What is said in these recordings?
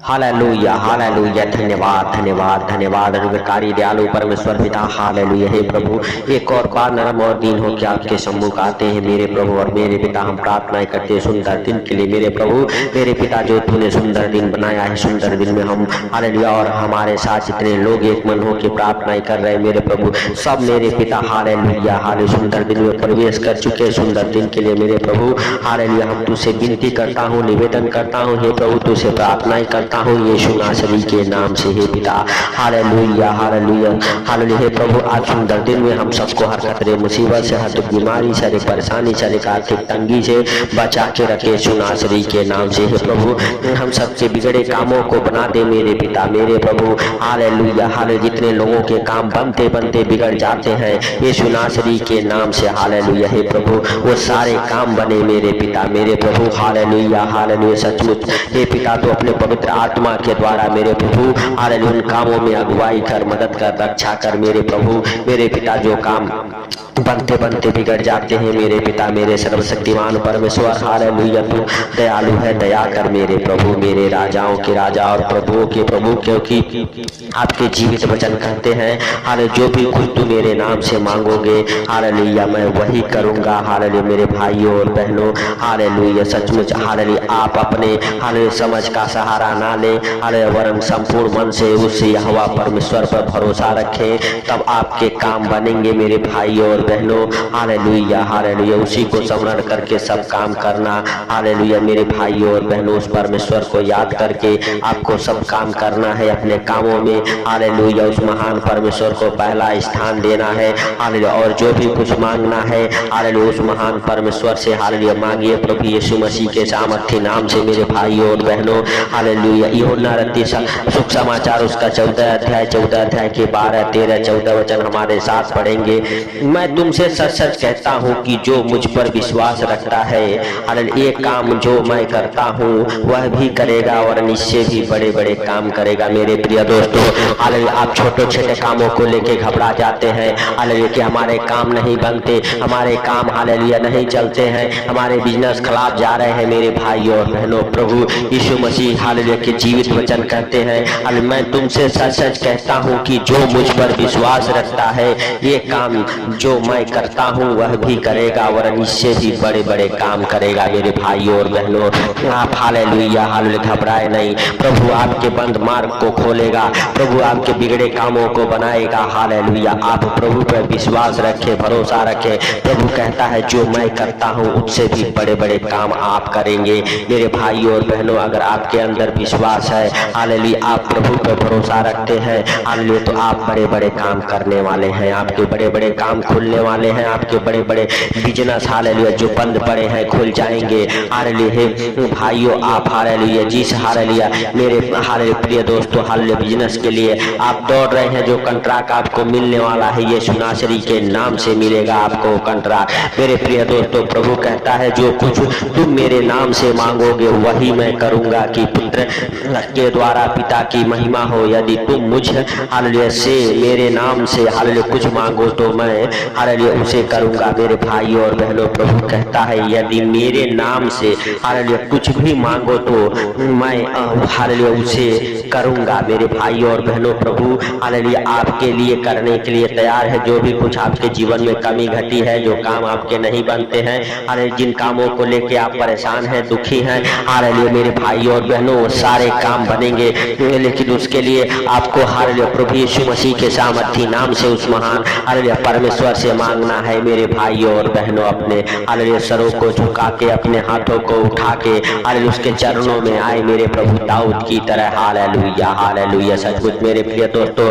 Hallelujah hallelujah. धन्यवाद धन्यवाद धन्यवाद अनुग्रहकारी दयालु परमेश्वर पिता। हालेलुया। हे प्रभु, एक और बार नरम और दीन होकर आपके सम्मुख आते हैं मेरे प्रभु और मेरे पिता। हम प्रार्थनाएं करते हैं सुंदर दिन के लिए मेरे प्रभु मेरे पिता, जो तूने सुंदर दिन बनाया है। सुंदर दिन में हम हालेलुया और हमारे साथ जितने लोग एक मन होकर प्रार्थनाएं कर रहे हैं मेरे प्रभु, सब मेरे पिता हालेलुया हाले सुंदर दिन में प्रवेश कर चुके। सुंदर दिन के लिए मेरे प्रभु हालेलुया हम तुझसे विनती करता हूँ, निवेदन करता हूँ हे प्रभु, तुझसे प्रार्थनाएं करता हूँ यीशु नासरी के नाम से हे पिता। हालेलुया हालेलुया हालेलुया। हे प्रभु, आज सुंदर दिन में हम सबको हर खतरे मुसीबत से, हर दुख बीमारी से, हर परेशानी से, हर आर्थिक तंगी से बचा के रखे यीशु नासरी के नाम से हे प्रभु। हम सबके बिगड़े कामों को बना दे मेरे पिता मेरे प्रभु। Hallelujah hallelujah. जितने लोगों के काम बनते बनते बिगड़ जाते हैं यीशु नासरी के नाम से हालेलुया हे प्रभु, वो सारे काम बने मेरे पिता मेरे प्रभु। Hallelujah hallelujah. सचमुच हे पिता, तो अपने पवित्र आत्मा के द्वारा मेरे प्रभु हालेलुया उन कामों में अगुवाई कर, मदद कर, रक्षा कर मेरे प्रभु मेरे पिता। जो काम बनते बनते बिगड़ जाते हैं मेरे पिता मेरे सर्वशक्तिमान परमेश्वर हालेलुया, तू दयालु है, दया कर मेरे प्रभु, मेरे राजाओं के राजा और प्रभुओं के प्रभु, क्योंकि आपके जीवित वचन कहते हैं हाले जो भी कुछ तू मेरे नाम से मांगोगे हालेलुया मैं वही करूंगा। हालेलुया मेरे भाइयों और बहनों हालेलुया, सचमुच हालेलुया आप अपने हालेलुया समझ का सहारा ना ले हालेलुया, वरन संपूर्ण मन से उस यहोवा परमेश्वर पर भरोसा रखें, तब आपके काम बनेंगे मेरे भाइयों और बहनों। Hallelujah hallelujah. उसी को स्मरण करके सब काम करना हालेलुया मेरे भाइयों और बहनों। उस परमेश्वर को याद करके आपको सब काम करना है अपने कामों में हालेलुया। उस महान परमेश्वर को पहला स्थान देना है हालेलुया, और जो भी कुछ मांगना है हालेलुया उस महान परमेश्वर से हालेलुया मांगिए प्रभु यीशु मसीह के सामर्थ्य नाम से मेरे भाइयों और बहनों। हालेलुया। यूहन्ना रत्ती शुभ समाचार उसका 14 अध्याय के 12, 13, 14 वचन हमारे साथ पढ़ेंगे। मैं तुमसे सच सच कहता हूँ कि जो मुझ पर विश्वास रखता है हालेलुया एक काम जो मैं करता हूँ वह भी करेगा और निश्चय भी बड़े बड़े काम करेगा। मेरे प्रिय दोस्तों हालेलुया, आप छोटे छोटे कामों को लेके घबरा जाते हैं हालेलुया कि हमारे काम नहीं बनते, हमारे काम हालेलुया नहीं चलते हैं, हमारे बिजनेस खराब जा रहे हैं मेरे भाइयों और बहनों। प्रभु यीशु मसीह हालेलुया के जीवित वचन कहते हैं हालेलुया मैं तुमसे सच सच कहता हूँ कि जो मुझ पर विश्वास रखता है ये काम जो मैं करता हूँ वह भी करेगा और निश्चय भी बड़े बड़े काम करेगा मेरे भाइयों और बहनों। आप हालेलुया हालेलुया घबराए नहीं, प्रभु आपके बंद मार्ग को खोलेगा, प्रभु आपके बिगड़े कामों को बनाएगा। हालेलुया। आप प्रभु पर विश्वास रखें, भरोसा रखें। प्रभु कहता है जो मैं करता हूँ उससे भी बड़े बड़े काम आप करेंगे मेरे भाइयों और बहनों। अगर आपके अंदर विश्वास है हालेलुया, आप प्रभु पर भरोसा रखते हैं हालेलुया, तो आप बड़े बड़े काम करने वाले हैं, आपके बड़े बड़े काम खुलने वाले हैं, आपके बड़े बड़े बिजनेस हालेलुया जो बंद पड़े हैं खुल जाएंगे हालेलुया। भाइयों आप हालेलुया जिस हालेलुया मेरे हालेलुया प्रिय दोस्तों हालेलुया बिजनेस के लिए आप दौड़ रहे हैं, जो कंट्रैक्ट आपको मिलने वाला है यीशु नासरी के नाम से मिलेगा आपको कंट्रैक्ट। मेरे प्रिय दोस्तों प्रभु कहता है जो कुछ तुम मेरे नाम से मांगोगे वही मैं करूंगा कि पुत्र के द्वारा पिता की महिमा हो। यदि तुम मुझ हालेलुया से मेरे नाम से हालेलुया कुछ मांगो तो मैं हालेलुया उसे करूंगा मेरे भाइयों और बहनों। प्रभु कहता है यदि मेरे नाम से हालेलुया कुछ भी मांगो तो मैं हालेलुया उसे करूंगा मेरे भाइयों और बहनों। प्रभु हालेलुया आपके लिए करने के लिए तैयार है। जो भी कुछ आपके जीवन में कमी घटी है, जो काम आपके नहीं बनते हैं हालेलुया, जिन कामों को लेके आप परेशान हैं, दुखी हैं हालेलुया मेरे भाइयों और बहनों, वो सारे काम बनेंगे। लेकिन उसके लिए आपको हालेलुया प्रभु यीशु मसीह के सामर्थ्य नाम से उस महान हालेलुया परमेश्वर से मांगना है मेरे भाइयों और बहनों। अपने हालेलुया सरों को झुका के, अपने हाथों को उठा के हालेलुया उसके चरणों में आए मेरे प्रभु दाऊद की तरह। Hallelujah hallelujah. सचमुच मेरे प्रिय दोस्तों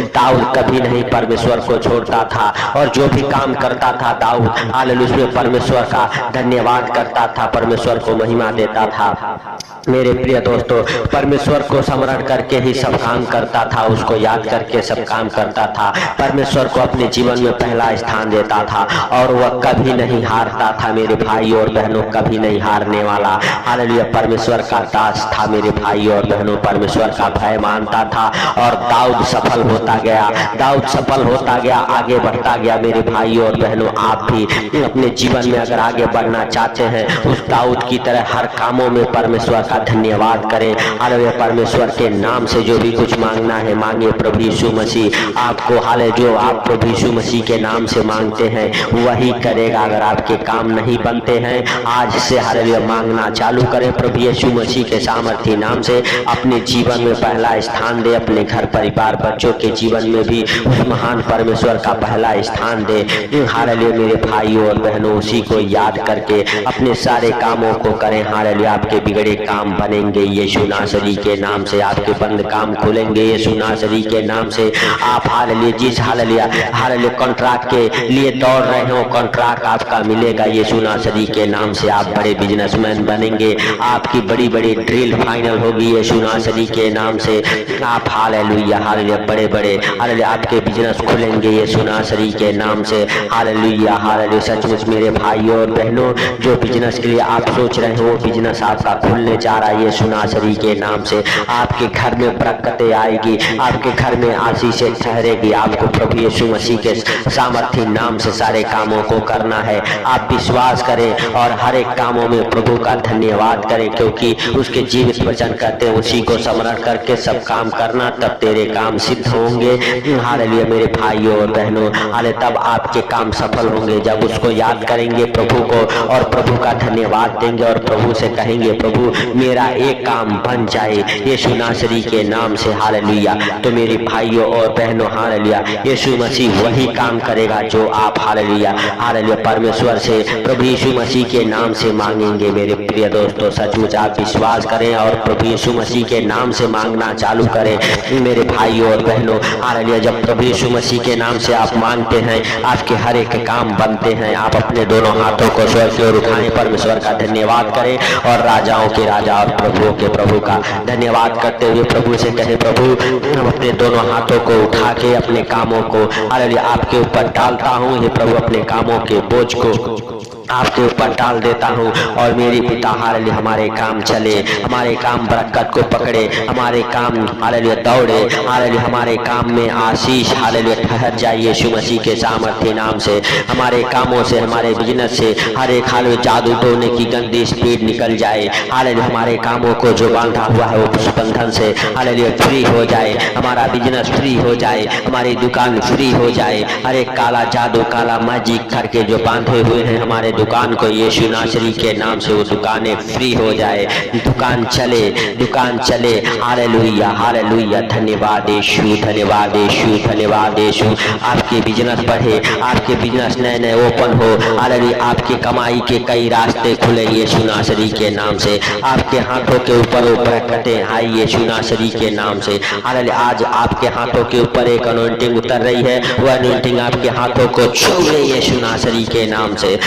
दाऊद कभी नहीं परमेश्वर को छोड़ता था, और जो भी काम करता था दाऊद हालेलुया उसमें परमेश्वर का धन्यवाद करता था, परमेश्वर को महिमा देता था। मेरे प्रिय दोस्तों परमेश्वर को स्मरण करके ही सब काम करता था, उसको याद करके सब काम करता था, परमेश्वर को अपने जीवन में पहला स्थान देता था, और वह कभी नहीं हारता था मेरे भाई और बहनों, कभी नहीं हारने वाला। हालेलुया परमेश्वर का दास था मेरे भाई और बहनों, परमेश्वर का भय मानता था, और दाऊद सफल होता गया, दाऊद सफल होता गया, आगे बढ़ता गया मेरे भाई और बहनों। आप भी अपने जीवन में अगर आगे बढ़ना चाहते हैं उस दाऊद की तरह हर कामों में परमेश्वर का धन्यवाद करें, हालेलुया परमेश्वर के नाम से जो भी कुछ मांगना है मांगिए। प्रभु यीशु मसीह आपको जो आप प्रभु यीशु मसीह के नाम से मांगते हैं वही करेगा। अगर आपके काम नहीं बनते हैं आज से हालेलुया मांगना चालू करें। प्रभु यीशु मसीह के सामर्थी नाम से अपने जीवन में पहला स्थान दे, अपने घर परिवार बच्चों के जीवन में भी उस महान परमेश्वर का पहला स्थान दे। हालेलुया मेरे भाइयों और बहनों, उसी को याद करके अपने सारे कामों को करें। हालेलुया आपके बिगड़े काम बनेंगे यीशु नासरी के नाम से, आपके बंद काम खुलेंगे यीशु नासरी के नाम से। आप हालेलुया जिस हालेलुया कॉन्ट्रैक्ट के लिए दौड़ रहे हो कॉन्ट्रैक्ट आपका मिलेगा यीशु नासरी के नाम से। आप बड़े बिजनेसमैन बनेंगे, आपकी बड़ी बड़ी ड्रिल फाइनल होगी यीशु नासरी के नाम से। आप हालेलुया बड़े बड़े हालेलुया आपके बिजनेस खुलेंगे यीशु नासरी के नाम से। हालेलुया सचमुच मेरे भाइयों और बहनों, जो बिजनेस के लिए आप सोच रहे हो वो बिजनेस आपका खुलने जा रहा है यीशु नासरी के नाम से। आपके घर में बरकतें आएगी, आपके घर में आशीषें ठहरेगी। आपको प्रभु यीशु मसीह के सामर्थी नाम से सारे कामों को करना है। आप विश्वास करें और हर एक कामों में प्रभु का धन्यवाद करें, क्योंकि उसके जीवित वचन कहते हैं उसी को स्मरण करके सब काम करना, तब तेरे काम सिद्ध होंगे। हालेलुया मेरे भाइयों और बहनों, हाले तब आपके काम सफल होंगे जब उसको याद करेंगे प्रभु को और प्रभु का धन्यवाद देंगे और प्रभु से कहेंगे प्रभु मेरा एक काम बन जाए यीशु नासरी के नाम से। हालेलुया तो मेरे भाइयों और बहनों हालेलुया यीशु मसीह वही काम करेगा जो आप हालेलुया परमेश्वर से प्रभु यीशु मसीह के नाम से मांगेंगे। मेरे प्रिय दोस्तों सचमुच आप विश्वास करें और प्रभु यीशु मसीह के नाम से मांगना चालू करें। मेरे भाइयों और बहनों हालेलुया जब प्रभु यीशु मसीह के नाम से आप मांगते हैं आपके हर एक काम बनते हैं। आप अपने दोनों हाथों को स्वर की ओर उठाएं, परमेश्वर का धन्यवाद करें और राजाओं के राजा और प्रभुओं के प्रभु का धन्यवाद करते हुए प्रभु से कहे प्रभु हम अपने दोनों हाथों को उठा के अपने कामों को हालेलुया आपके ऊपर डालता हूँ। हे प्रभु अपने कामों के बोझ को आपके ऊपर डाल देता हूँ और मेरे पिता हालेलुया हमारे काम चले, हमारे काम बरकत को पकड़े, हमारे काम हालेलुया दौड़े, हालेलुया हमारे काम में आशीष हालेलुया ठहर जाए यीशु मसीह के सामर्थ्य नाम से। हमारे कामों से हमारे बिजनेस से हर एक हालेलुया जादू टोने की गंदी स्पीड निकल जाए। हालेलुया हमारे कामों को जो बांधा हुआ है वो बंधन से हालेलुया फ्री हो जाए, हमारा बिजनेस फ्री हो जाए, हमारी दुकान फ्री हो जाए। हर एक काला जादू काला मैजिक करके जो बांधे हुए हैं हमारे दुकान को यीशु नासरी के नाम से वो दुकानें फ्री हो जाए, दुकान चले। हालेलुया हालेलुया धन्यवाद यीशु, धन्यवाद यीशु, धन्यवाद यीशु। आपके बिजनेस बढ़े, आपके बिजनेस नए नए ओपन हो। हालेलुया आपकी कमाई के कई रास्ते खुले यीशु नासरी के नाम से। आपके हाथों के ऊपर वो बरकतें आई यीशु नासरी के नाम से। हालेलुया आज आपके हाथों के ऊपर एक अनॉइंटिंग उतर रही है, वो अनॉइंटिंग आपके हाथों को छू रही यीशु नासरी के नाम से।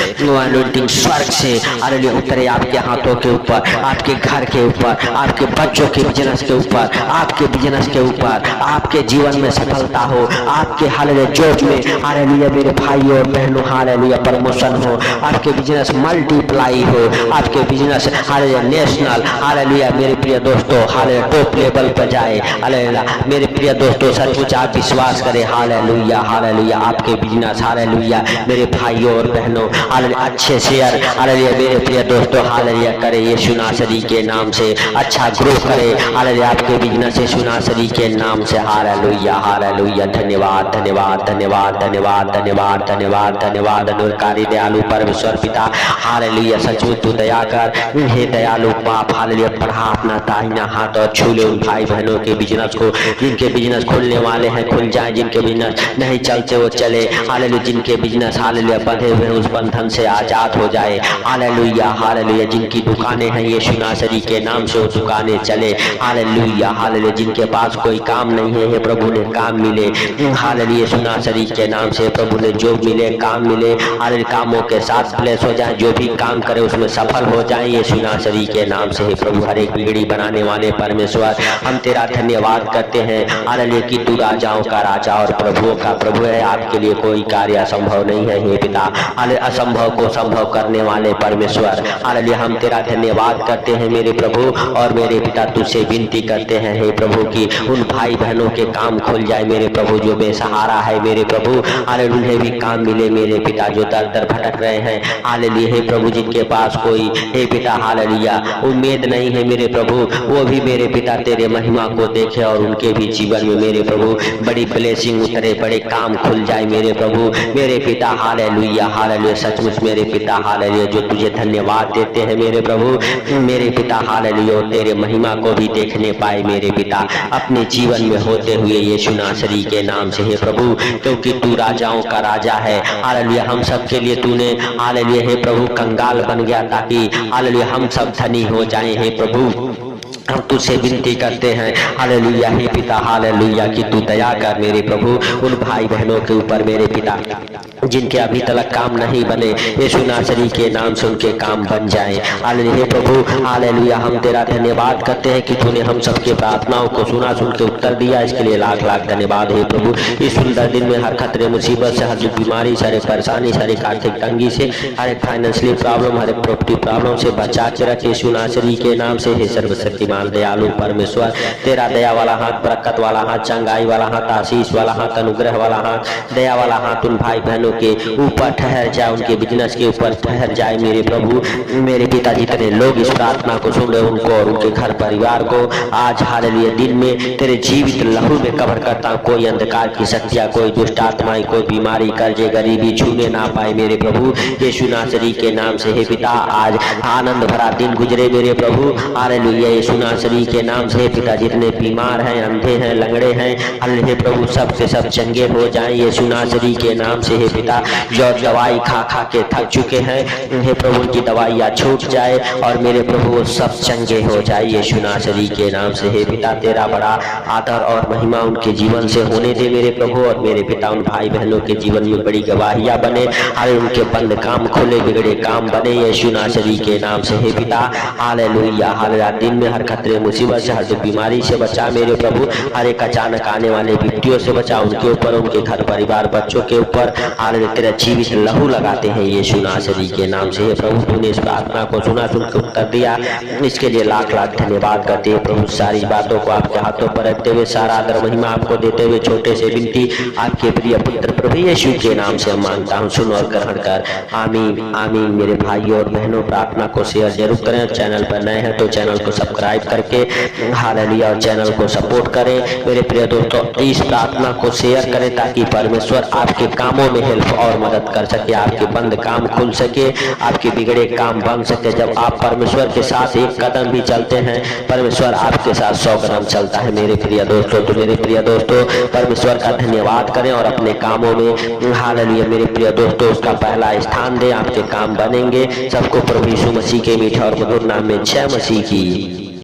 अनॉइंटिंग स्वर्ग से हालेलुया उतरे आपके हाथों के ऊपर, आपके घर के ऊपर, आपके बच्चों के बिजनेस के ऊपर, आपके बिजनेस के ऊपर। आपके जीवन में सफलता हो, आपके हालेलुया जॉब में हालेलुया मेरे भाइयों और बहनों हालेलुया प्रमोशन हो, आपके बिजनेस मल्टीप्लाई हो, आपके बिजनेस हालेलुया नेशनल हालेलुया मेरे प्रिय दोस्तों हालेलुया टॉप लेवल पर जाए। हालेलुया मेरे प्रिय दोस्तों सचमुच आप विश्वास करें हालेलुया हालेलुया आपके बिजनेस हालेलुया मेरे भाइयों और बहनों हालेलुया अच्छे शेयर हालेलुया मेरे प्रिय दोस्तों हालेलुया करे यीशु नासरी के नाम से। अच्छा ग्रो करे हालेलुया आपके बिजनेस यीशु नासरी के नाम से। हालेलुया हालेलुया धन्यवाद धन्यवाद धन्यवाद धन्यवाद धन्यवाद धन्यवाद धन्यवाद अनुकारी दयालु परमेश्वर पिता हालेलुया सचमुच तू दया कर। हे दयालु बाप हालेलुया बढ़ा अपना दाहिना हाथ और छू ले उन भाई बहनों के बिजनेस को, जिनके बिजनेस खुलने वाले हैं खुल जाए, जिनके बिजनेस नहीं चलते वो चले। हालेलुया जिनके बिजनेस हालेलुया बंधे हुए उस बंधन से आजाद हो जाए। हालेलुया हालेलुया जिनकी दुकानें हैं यीशु नासरी के नाम से वो दुकानें चले। हालेलुया हालेलुया जिनके पास कोई काम नहीं है हे प्रभु ने काम मिले। हालेलुया यीशु नासरी के नाम से प्रभु ने जॉब मिले, काम मिले। हालेलुया कामों के साथ ब्लेस हो जाए, जो भी काम करे उसमें सफल हो जाए यीशु नासरी के नाम से। हे प्रभु हर एक बिगड़ी बनाने वाले परमेश्वर हम तेरा धन्यवाद करते हैं हालेलुया कि तू राजाओं का राजा और प्रभुओं का प्रभु है। आपके लिए कोई कार्य असंभव नहीं है हे पिता। हालेलुया असंभव को को संभव करने वाले परमेश्वर, हालेलुया, हम तेरा धन्यवाद करते हैं मेरे प्रभु और मेरे पिता। तुझसे विनती करते हैं हे प्रभु कि उन भाई बहनों के काम खुल जाए मेरे प्रभु, जो बेसहारा है मेरे प्रभु, हालेलुया, उन्हें भी काम मिले मेरे पिता, जो दर दर भटक रहे हैं, हालेलुया हे प्रभु, जिनके पास कोई हे पिता हालेलुया उम्मीद नहीं है मेरे प्रभु, वो भी मेरे पिता तेरे महिमा को देखे और उनके भी जीवन में मेरे प्रभु बड़ी ब्लेसिंग उतरे, बड़े काम खुल जाए मेरे प्रभु मेरे पिता। हालेलुया हालेलुया, सचमुच मेरे पिता हालेलुया, जो तुझे धन्यवाद देते हैं मेरे प्रभु मेरे पिता, हालेलुया, तेरे महिमा को भी देखने पाए मेरे पिता अपने जीवन में होते हुए यीशु नासरी के नाम से हे प्रभु, क्योंकि तू राजाओं का राजा है। हालेलुया, हम सब के लिए तूने हालेलुया हे प्रभु कंगाल बन गया ताकि हालेलुया हम सब धनी हो जाएं हे प्रभु। हम तुझसे विनती करते हैं हालेलुया हे पिता हालेलुया कि तू दया कर मेरे प्रभु उन भाई बहनों के ऊपर मेरे पिता, जिनके अभी तक काम नहीं बने, यीशु नासरी के नाम से उनके काम बन जाएं। हालेलुया हे प्रभु हालेलुया, हम तेरा धन्यवाद करते हैं कि तूने हम सबके प्रार्थनाओं को सुना, सुन के उत्तर दिया, इसके लिए लाख लाख धन्यवाद हे प्रभु। इस सुंदर दिन में हर खतरे मुसीबत से, हर दुख बीमारी, सारे परेशानी, सारे आर्थिक तंगी से, हर एक फाइनेंशियल प्रॉब्लम, हर एक प्रॉपर्टी प्रॉब्लम से बचा के रख यीशु नासरी के नाम से हे सर्वशक्तिमान दयालु परमेश्वर, तेरा दया वाला हाथ, बरकत वाला हाथ, चंगाई वाला हाथ, आशीष वाला हाथ, अनुग्रह वाला हाथ, दया वाला हाथ उन भाई बहनों के ऊपर ठहर जाए, उनके बिजनेस के ऊपर ठहर जाए मेरे प्रभु मेरे पिता। जितने लोग इस प्रार्थना को सुन रहे उनको और उनके घर परिवार को आज हालेलुया दिन में तेरे जीवित लहू में कवर करता हूं। कोई अंधकार की शक्तियां, कोई दुष्ट आत्माएं, कोई बीमारी, कर्जे, गरीबी छूने ना पाए मेरे प्रभु यीशु नासरी के नाम से हे पिता। आज आनंद भरा दिन गुजरे मेरे प्रभु हालेलुया यीशु नासरी के नाम से पिता। जितने बीमार हैं, अंधे हैं, लंगड़े हैं, हे प्रभु सब के सब चंगे हो जाएं यीशु नासरी के नाम से हे पिता। जो दवाई खा खा के थक चुके हैं हे प्रभु उनकी दवाइयाँ छूट जाए और मेरे प्रभु वो सब चंगे हो जाए यीशु नासरी के नाम से हे पिता। तेरा बड़ा आदर और महिमा उनके जीवन से होने दे मेरे प्रभु और मेरे पिता। उन भाई बहनों के जीवन में बड़ी गवाहियाँ बने, हर उनके बंद काम खुले, बिगड़े काम बने यीशु नासरी के नाम से हे पिता। हालेलुया हालेलुया, दिन में हर खतरे मुसीबत से, हर बीमारी से बचा मेरे प्रभु। हर एक अचानक आने वाले विपत्तियों से बचा, उनके ऊपर, उनके घर परिवार, बच्चों के ऊपर हालेलुया तेरा जीवित लहू लगाते हैं यीशु नासरी के नाम से हे प्रभु। तूने इस प्रार्थना को सुना, सुन के उत्तर दिया, इसके लिए लाख लाख धन्यवाद करते हैं प्रभु। सारी बातों को आपके हाथों पर रखते हुए, सारा आदर महिमा आपको देते हुए, छोटे से विनती आपके प्रिय पुत्र प्रभु यीशु के नाम से मांगता हूँ, सुन और ग्रहण कर, आमीन आमीन। मेरे भाइयों और बहनों प्रार्थना को शेयर जरूर करें, चैनल पर नए हैं तो चैनल को सब्सक्राइब करके हालेलुया और चैनल को सपोर्ट करें। मेरे प्रिय दोस्तों इस प्रार्थना को शेयर करें ताकि परमेश्वर आपके कामों में हेल्प और मदद कर सके, आपके बंद काम खुल सके, आपके बिगड़े काम बन सके। जब आप परमेश्वर के साथ एक कदम भी चलते हैं, परमेश्वर आपके साथ 100 कदम चलता है मेरे प्रिय दोस्तों। तो मेरे प्रिय दोस्तों परमेश्वर का धन्यवाद करें और अपने कामों में हालेलुया मेरे प्रिय दोस्तों उसका पहला स्थान दें, आपके काम बनेंगे। सबको प्रभु यीशु मसीह के मीठा और मधुर नाम में जय मसीह की।